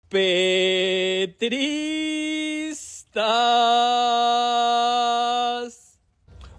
Petristas.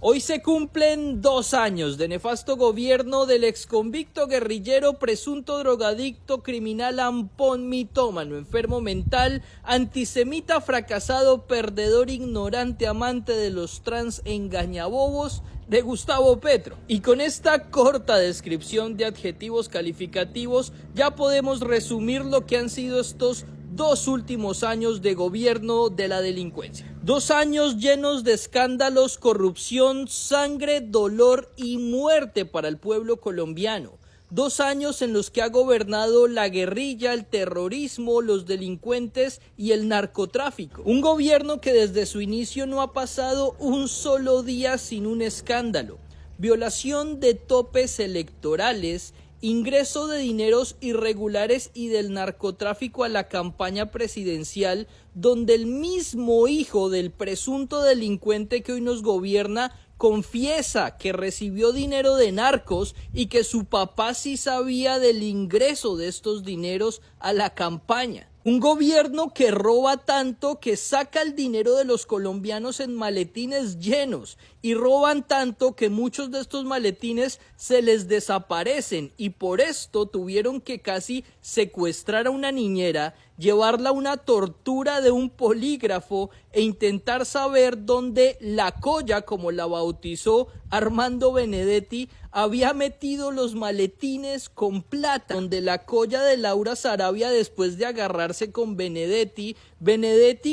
Hoy se cumplen 2 años de nefasto gobierno del exconvicto guerrillero, presunto drogadicto, criminal, ampón, mitómano, enfermo mental, antisemita, fracasado, perdedor, ignorante, amante de los trans, engañabobos, de Gustavo Petro. Y con esta corta descripción de adjetivos calificativos ya podemos resumir lo que han sido estos 2 últimos años de gobierno de la delincuencia. 2 años llenos de escándalos, corrupción, sangre, dolor y muerte para el pueblo colombiano. 2 años en los que ha gobernado la guerrilla, el terrorismo, los delincuentes y el narcotráfico. Un gobierno que desde su inicio no ha pasado un solo día sin un escándalo. Violación de topes electorales, ingreso de dineros irregulares y del narcotráfico a la campaña presidencial, donde el mismo hijo del presunto delincuente que hoy nos gobierna confiesa que recibió dinero de narcos y que su papá sí sabía del ingreso de estos dineros a la campaña. Un gobierno que roba tanto que saca el dinero de los colombianos en maletines llenos y roban tanto que muchos de estos maletines se les desaparecen y por esto tuvieron que casi secuestrar a una niñera, llevarla a una tortura de un polígrafo e intentar saber dónde la Colla, como la bautizó Armando Benedetti, había metido los maletines con plata, donde la Colla de Laura Sarabia, después de agarrarse con Benedetti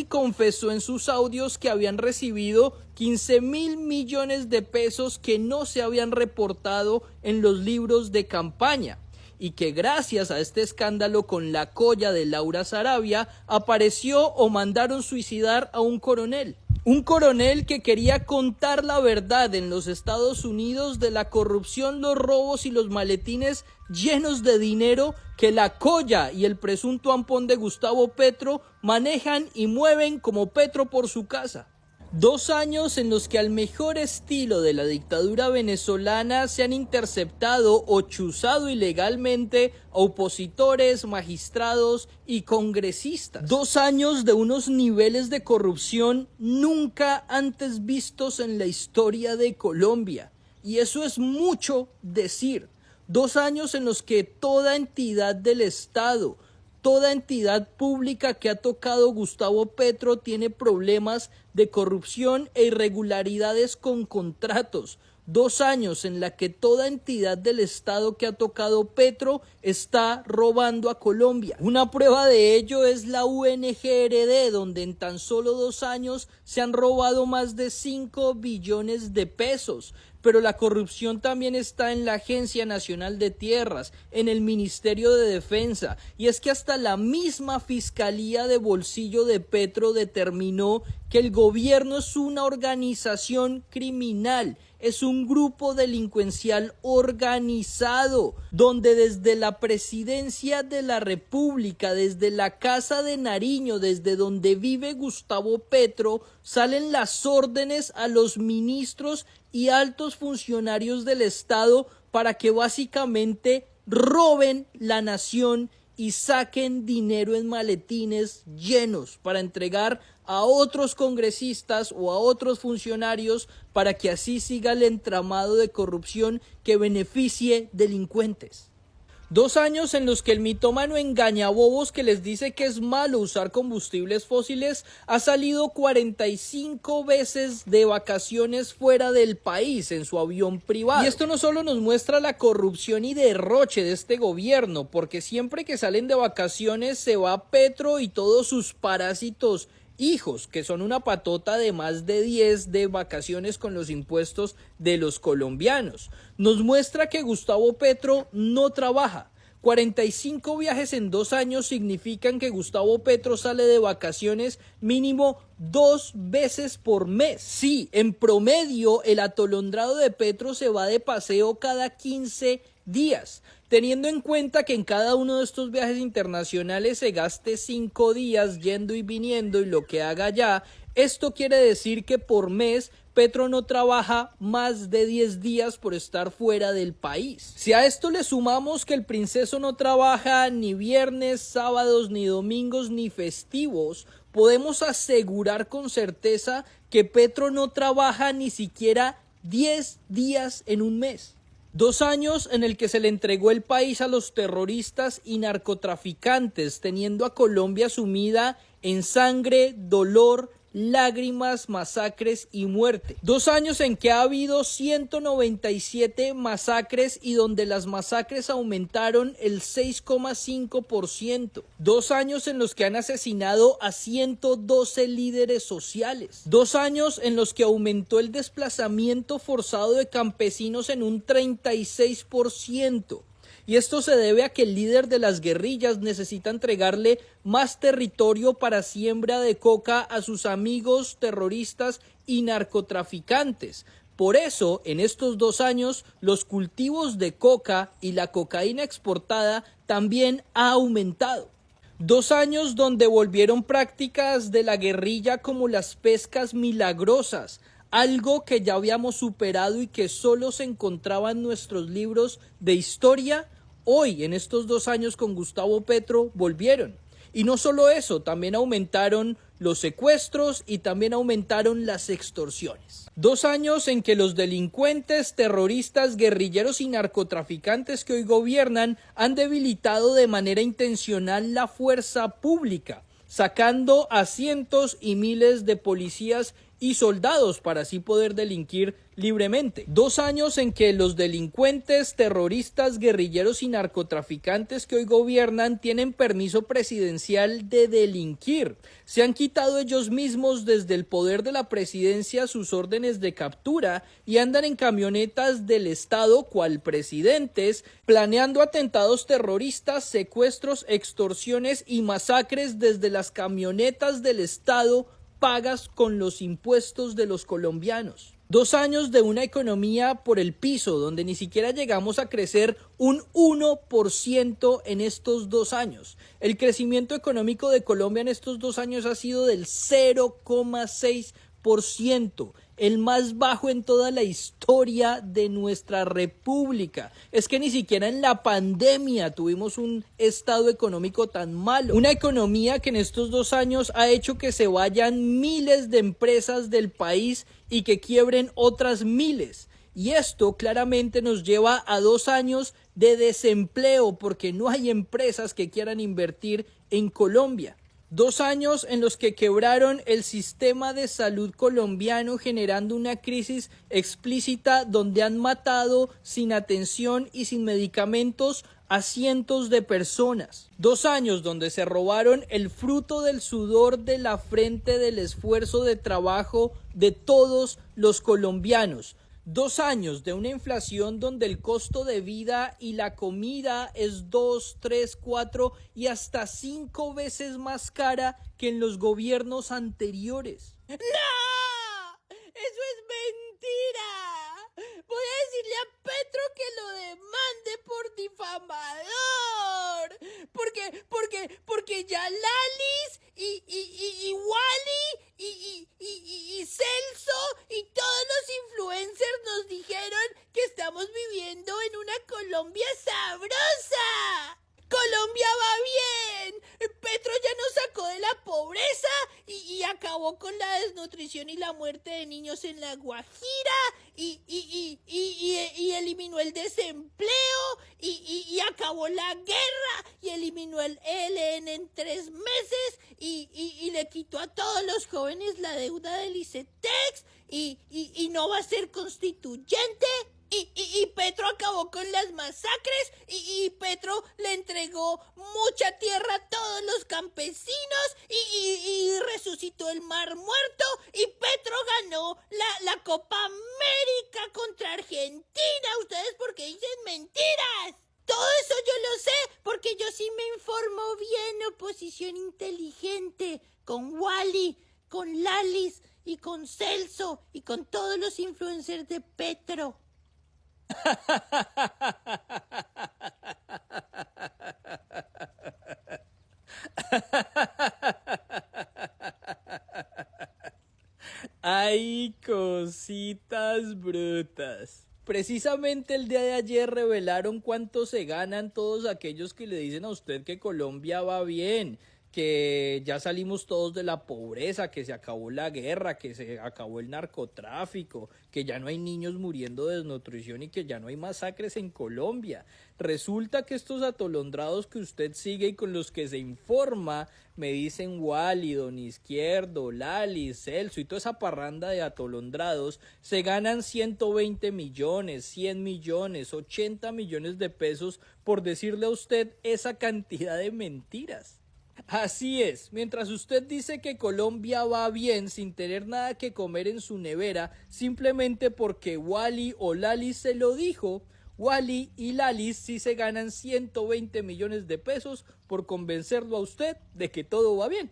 confesó en sus audios que habían recibido 15.000 millones de pesos que no se habían reportado en los libros de campaña, y que gracias a este escándalo con la Colla de Laura Sarabia apareció o mandaron suicidar a un coronel. Un coronel que quería contar la verdad en los Estados Unidos de la corrupción, los robos y los maletines llenos de dinero que la Colla y el presunto ampón de Gustavo Petro manejan y mueven como Petro por su casa. 2 años en los que al mejor estilo de la dictadura venezolana se han interceptado o chuzado ilegalmente a opositores, magistrados y congresistas. 2 años de unos niveles de corrupción nunca antes vistos en la historia de Colombia. Y eso es mucho decir. 2 años en los que toda entidad del Estado, toda entidad pública que ha tocado Gustavo Petro tiene problemas de corrupción e irregularidades con contratos. 2 años en la que toda entidad del Estado que ha tocado Petro está robando a Colombia. Una prueba de ello es la UNGRD, donde en tan solo 2 años se han robado más de 5 billones de pesos. Pero la corrupción también está en la Agencia Nacional de Tierras, en el Ministerio de Defensa, y es que hasta la misma Fiscalía de Bolsillo de Petro determinó que el gobierno es una organización criminal, es un grupo delincuencial organizado, donde desde la Presidencia de la República, desde la Casa de Nariño, desde donde vive Gustavo Petro, salen las órdenes a los ministros y altos funcionarios del Estado para que básicamente roben la nación y saquen dinero en maletines llenos para entregar a otros congresistas o a otros funcionarios para que así siga el entramado de corrupción que beneficie delincuentes. 2 años en los que el mitómano engañabobos que les dice que es malo usar combustibles fósiles ha salido 45 veces de vacaciones fuera del país en su avión privado. Y esto no solo nos muestra la corrupción y derroche de este gobierno, porque siempre que salen de vacaciones se va Petro y todos sus parásitos hijos, que son una patota de más de 10 de vacaciones con los impuestos de los colombianos. Nos muestra que Gustavo Petro no trabaja. 45 viajes en 2 años significan que Gustavo Petro sale de vacaciones mínimo 2 veces por mes. Sí, en promedio el atolondrado de Petro se va de paseo cada 15 días. Teniendo en cuenta que en cada uno de estos viajes internacionales se gaste 5 días yendo y viniendo y lo que haga allá, esto quiere decir que por mes Petro no trabaja más de 10 días por estar fuera del país. Si a esto le sumamos que el princeso no trabaja ni viernes, sábados, ni domingos, ni festivos, podemos asegurar con certeza que Petro no trabaja ni siquiera 10 días en un mes. 2 años en el que se le entregó el país a los terroristas y narcotraficantes, teniendo a Colombia sumida en sangre, dolor, lágrimas, masacres y muerte. 2 años en que ha habido 197 masacres y donde las masacres aumentaron el 6,5%. 2 años en los que han asesinado a 112 líderes sociales. 2 años en los que aumentó el desplazamiento forzado de campesinos en un 36%. Y esto se debe a que el líder de las guerrillas necesita entregarle más territorio para siembra de coca a sus amigos terroristas y narcotraficantes. Por eso, en estos 2 años, los cultivos de coca y la cocaína exportada también ha aumentado. 2 años donde volvieron prácticas de la guerrilla como las pescas milagrosas, algo que ya habíamos superado y que solo se encontraba en nuestros libros de historia. Hoy, en estos 2 años con Gustavo Petro, volvieron. Y no solo eso, también aumentaron los secuestros y también aumentaron las extorsiones. 2 años en que los delincuentes, terroristas, guerrilleros y narcotraficantes que hoy gobiernan han debilitado de manera intencional la fuerza pública, sacando a cientos y miles de policías y soldados para así poder delinquir libremente. 2 años en que los delincuentes, terroristas, guerrilleros y narcotraficantes que hoy gobiernan tienen permiso presidencial de delinquir. Se han quitado ellos mismos desde el poder de la presidencia sus órdenes de captura y andan en camionetas del Estado cual presidentes, planeando atentados terroristas, secuestros, extorsiones y masacres desde las camionetas del Estado pagas con los impuestos de los colombianos. 2 años de una economía por el piso, donde ni siquiera llegamos a crecer un 1% en estos 2 años. El crecimiento económico de Colombia en estos 2 años ha sido del 0,6%, el más bajo en toda la historia de nuestra república. Es que ni siquiera en la pandemia tuvimos un estado económico tan malo. Una economía que en estos 2 años ha hecho que se vayan miles de empresas del país y que quiebren otras miles. Y esto claramente nos lleva a 2 años de desempleo porque no hay empresas que quieran invertir en Colombia. 2 años en los que quebraron el sistema de salud colombiano, generando una crisis explícita donde han matado sin atención y sin medicamentos a cientos de personas. 2 años donde se robaron el fruto del sudor de la frente del esfuerzo de trabajo de todos los colombianos. 2 años de una inflación donde el costo de vida y la comida es 2, 3, 4 y hasta 5 veces más cara que en los gobiernos anteriores. ¡No! ¡Eso es mentira! Voy a decirle a Petro que lo demande por difamador. Porque ya Lalis y Wally y Celso y todos los influencers nos dijeron que estamos viviendo en una Colombia sabrosa. Colombia va bien. Petro ya nos sacó de la pobreza y acabó con la desnutrición y la muerte de niños en La Guajira y eliminó el desempleo y acabó la guerra y eliminó el ELN en 3 meses y le quitó a todos los jóvenes la deuda del ICETEX y no va a ser constituyente. Y Petro acabó con las masacres y Petro le entregó mucha tierra a todos los campesinos y resucitó el Mar Muerto y Petro ganó la Copa América contra Argentina. ¿Ustedes por qué dicen mentiras? Todo eso yo lo sé porque yo sí me informo bien, oposición inteligente, con Wally, con Lalis y con Celso y con todos los influencers de Petro. Ay, cositas brutas. Precisamente el día de ayer revelaron cuánto se ganan todos aquellos que le dicen a usted que Colombia va bien, que ya salimos todos de la pobreza, que se acabó la guerra, que se acabó el narcotráfico, que ya no hay niños muriendo de desnutrición y que ya no hay masacres en Colombia. Resulta que estos atolondrados que usted sigue y con los que se informa, me dicen Wally, Don Izquierdo, Lali, Celso y toda esa parranda de atolondrados, se ganan 120 millones, 100 millones, 80 millones de pesos por decirle a usted esa cantidad de mentiras. Así es, mientras usted dice que Colombia va bien sin tener nada que comer en su nevera, simplemente porque Wally o Lali se lo dijo, Wally y Lali sí se ganan 120 millones de pesos por convencerlo a usted de que todo va bien.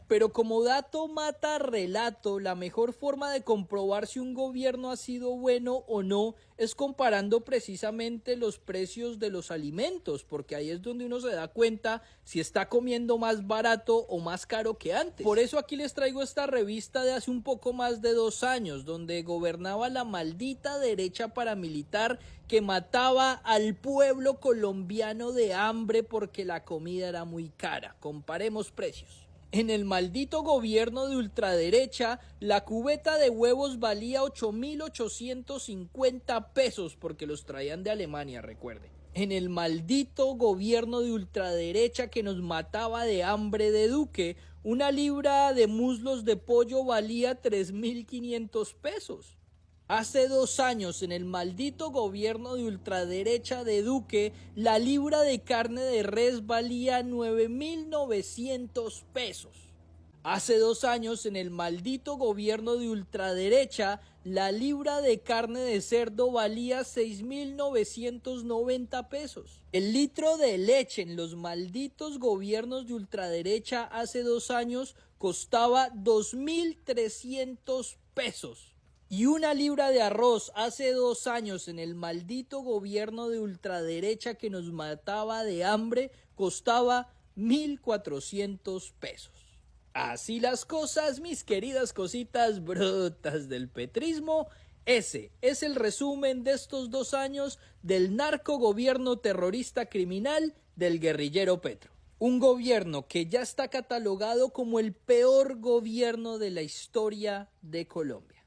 Pero como dato mata relato, la mejor forma de comprobar si un gobierno ha sido bueno o no es comparando precisamente los precios de los alimentos, porque ahí es donde uno se da cuenta si está comiendo más barato o más caro que antes. Por eso aquí les traigo esta revista de hace un poco más de 2 años, donde gobernaba la maldita derecha paramilitar que mataba al pueblo colombiano de hambre porque la comida era muy cara. Comparemos precios. En el maldito gobierno de ultraderecha, la cubeta de huevos valía 8.850 pesos porque los traían de Alemania, recuerde. En el maldito gobierno de ultraderecha que nos mataba de hambre de Duque, una libra de muslos de pollo valía 3.500 pesos. Hace 2 años, en el maldito gobierno de ultraderecha de Duque, la libra de carne de res valía 9.900 pesos. Hace 2 años, en el maldito gobierno de ultraderecha, la libra de carne de cerdo valía 6.990 pesos. El litro de leche en los malditos gobiernos de ultraderecha hace 2 años costaba 2.300 pesos. Y una libra de arroz hace 2 años en el maldito gobierno de ultraderecha que nos mataba de hambre costaba 1.400 pesos. Así las cosas, mis queridas cositas brutas del petrismo. Ese es el resumen de estos 2 años del narcogobierno terrorista criminal del guerrillero Petro. Un gobierno que ya está catalogado como el peor gobierno de la historia de Colombia.